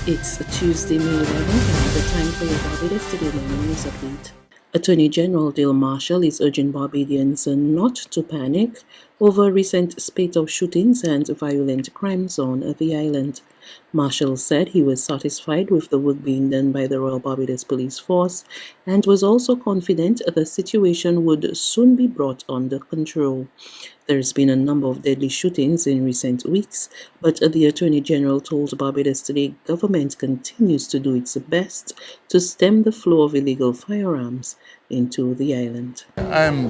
It's Tuesday, May 11th, and the time for your Barbados Today morning news update. Attorney General Dale Marshall is urging Barbadians not to panic over a recent spate of shootings and violent crimes on the island. Marshall said he was satisfied with the work being done by the Royal Barbados Police Force and was also confident the situation would soon be brought under control. There's been a number of deadly shootings in recent weeks, but the Attorney General told Barbados Today government continues to do its best to stem the flow of illegal firearms into the island. I'm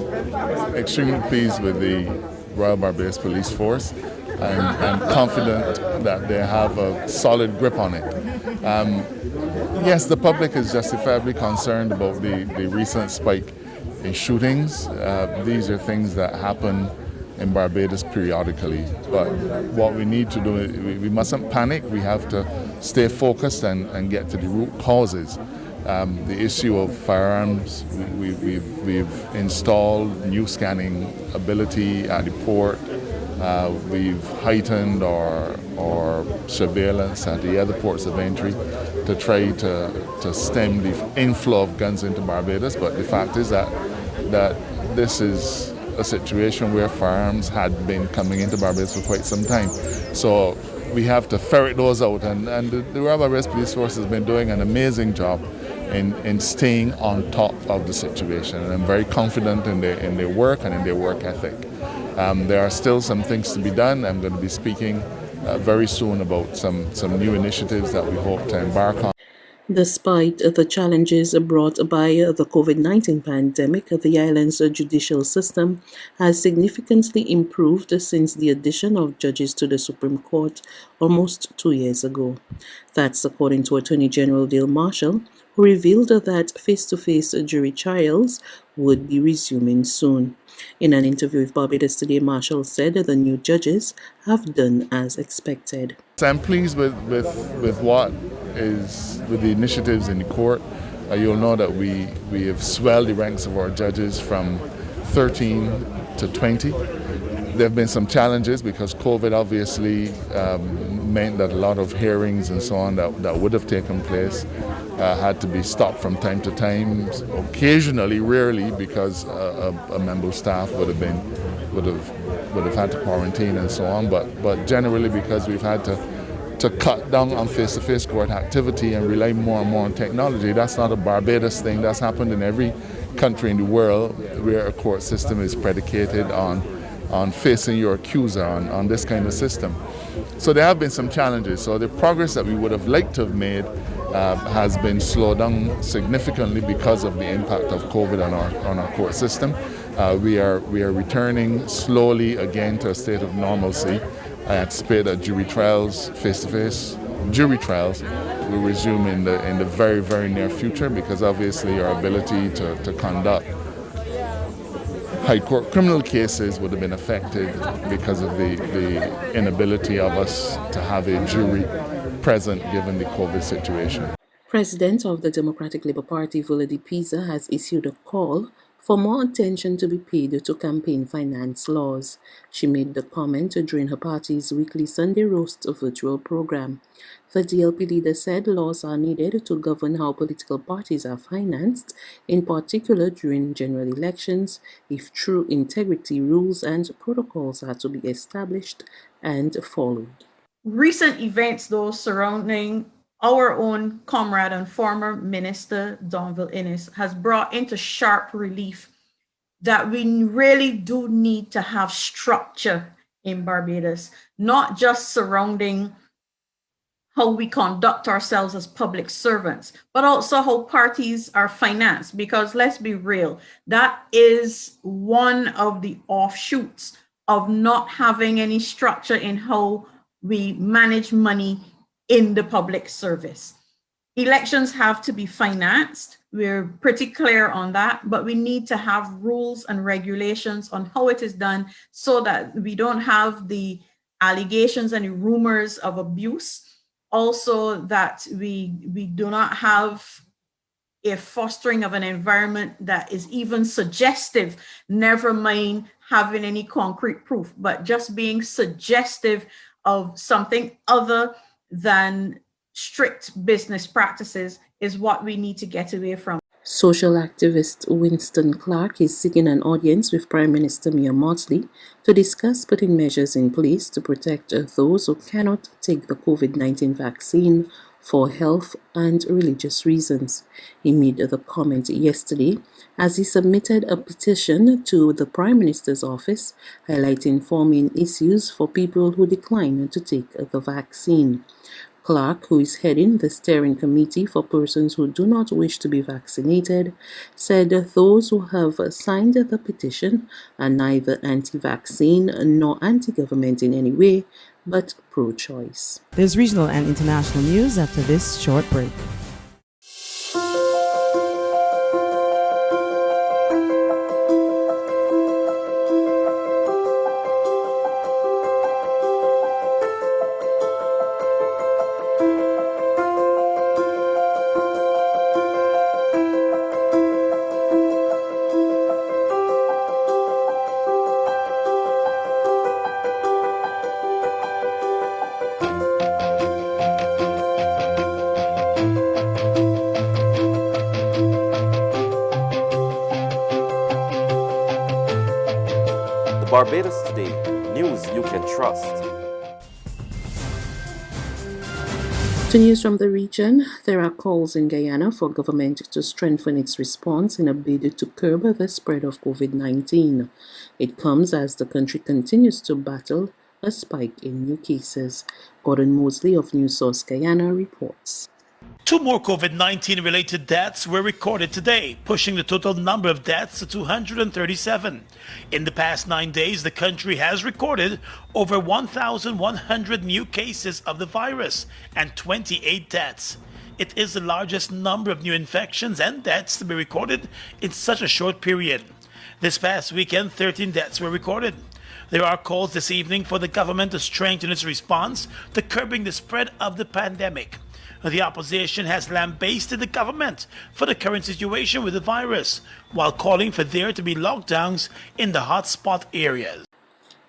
extremely pleased with the Royal Barbados Police Force. I'm confident that they have a solid grip on it. Yes, the public is justifiably concerned about the recent spike in shootings. These are things that happen in Barbados periodically. But what we need to do is we mustn't panic. We have to stay focused and get to the root causes. The issue of firearms, we've installed new scanning ability at the port. We've heightened our surveillance at the other ports of entry to try to stem the inflow of guns into Barbados. But the fact is that this is a situation where firearms had been coming into Barbados for quite some time. So we have to ferret those out, and the Royal Barbados Police Force has been doing an amazing job in staying on top of the situation. And I'm very confident in their work and in their work ethic. There are still some things to be done. I'm going to be speaking very soon about some new initiatives that we hope to embark on. Despite the challenges brought by the COVID-19 pandemic, the island's judicial system has significantly improved since the addition of judges to the Supreme Court almost 2 years ago. That's according to Attorney General Dale Marshall, who revealed that face-to-face jury trials would be resuming soon. In an interview with Barbados Today, Marshall said the new judges have done as expected. I'm pleased with the initiatives in the court. You'll know that we have swelled the ranks of our judges from 13 to 20. There have been some challenges because COVID obviously meant that a lot of hearings and so on that would have taken place had to be stopped from time to time, occasionally, rarely, because a member of staff would have had to quarantine and so on. But generally, because we've had to cut down on face-to-face court activity and rely more and more on technology. That's not a Barbados thing. That's happened in every country in the world where a court system is predicated on facing your accuser, on this kind of system. So there have been some challenges. So the progress that we would have liked to have made has been slowed down significantly because of the impact of COVID on our court system. We are returning slowly again to a state of normalcy. I anticipate that jury trials, face-to-face jury trials, will resume in the very, very near future, because obviously our ability to conduct high court criminal cases would have been affected because of the inability of us to have a jury present given the COVID situation. President of the Democratic Labour Party, VERLA DEPEIZA, has issued a call for more attention to be paid to campaign finance laws. She made the comment during her party's weekly Sunday Roast virtual program. The DLP leader said laws are needed to govern how political parties are financed, in particular during general elections, if true integrity rules and protocols are to be established and followed. Recent events, though, surrounding our own comrade and former Minister Donville Innes has brought into sharp relief that we really do need to have structure in Barbados, not just surrounding how we conduct ourselves as public servants, but also how parties are financed. Because let's be real, that is one of the offshoots of not having any structure in how we manage money in the public service. Elections have to be financed. We're pretty clear on that, but we need to have rules and regulations on how it is done so that we don't have the allegations and the rumors of abuse. Also, that we do not have a fostering of an environment that is even suggestive, never mind having any concrete proof, but just being suggestive of something other than strict business practices is what we need to get away from. Social activist Winston Clark is seeking an audience with Prime Minister Mia Mottley to discuss putting measures in place to protect those who cannot take the COVID-19 vaccine for health and religious reasons. He made the comment yesterday as he submitted a petition to the Prime Minister's office highlighting 4 main issues for people who decline to take the vaccine. Clark, who is heading the steering committee for persons who do not wish to be vaccinated, said those who have signed the petition are neither anti-vaccine nor anti-government in any way, but pro-choice. There's regional and international news after this short break. Barbados Today, news you can trust. To news from the region, there are calls in Guyana for government to strengthen its response in a bid to curb the spread of COVID-19. It comes as the country continues to battle a spike in new cases. Gordon Mosley of News Source Guyana reports. 2 more COVID-19 related deaths were recorded today, pushing the total number of deaths to 237. In the past 9 days, the country has recorded over 1,100 new cases of the virus and 28 deaths. It is the largest number of new infections and deaths to be recorded in such a short period. This past weekend, 13 deaths were recorded. There are calls this evening for the government to strengthen its response to curbing the spread of the pandemic. The opposition has lambasted the government for the current situation with the virus, while calling for there to be lockdowns in the hotspot areas.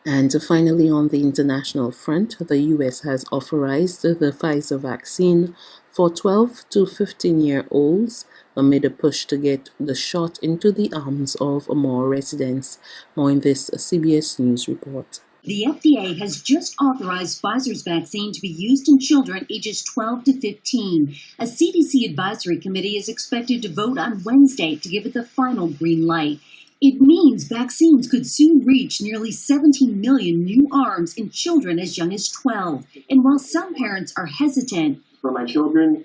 And finally, on the international front, the U.S. has authorized the Pfizer vaccine for 12 to 15-year-olds amid a push to get the shot into the arms of more residents. More in this CBS News report. The FDA has just authorized Pfizer's vaccine to be used in children ages 12 to 15. A CDC advisory committee is expected to vote on Wednesday to give it the final green light. It means vaccines could soon reach nearly 17 million new arms in children as young as 12. And while some parents are hesitant, for my children,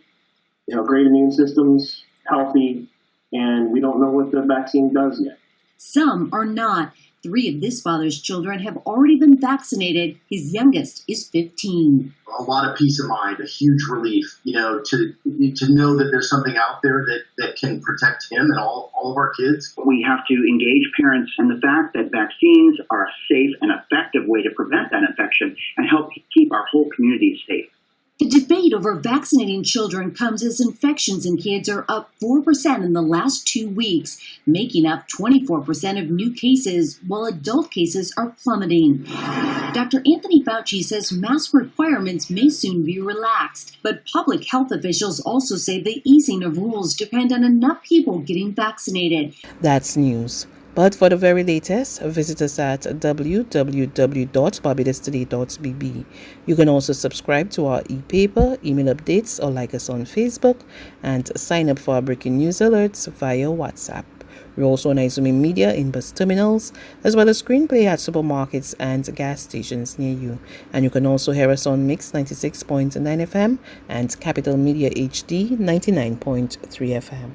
great immune systems, healthy, and we don't know what the vaccine does yet. Some are not. 3 of this father's children have already been vaccinated. His youngest is 15. A lot of peace of mind, a huge relief, to know that there's something out there that can protect him and all of our kids. We have to engage parents in the fact that vaccines are a safe and effective way to prevent that infection and help keep our whole community safe. The debate over vaccinating children comes as infections in kids are up 4% in the last 2 weeks, making up 24% of new cases, while adult cases are plummeting. Dr. Anthony Fauci says mask requirements may soon be relaxed, but public health officials also say the easing of rules depend on enough people getting vaccinated. That's news. But for the very latest, visit us at www.barbadostoday.bb. You can also subscribe to our e-paper, email updates, or like us on Facebook, and sign up for our breaking news alerts via WhatsApp. We're also on Izumi Media in bus terminals, as well as screenplay at supermarkets and gas stations near you. And you can also hear us on Mix 96.9 FM and Capital Media HD 99.3 FM.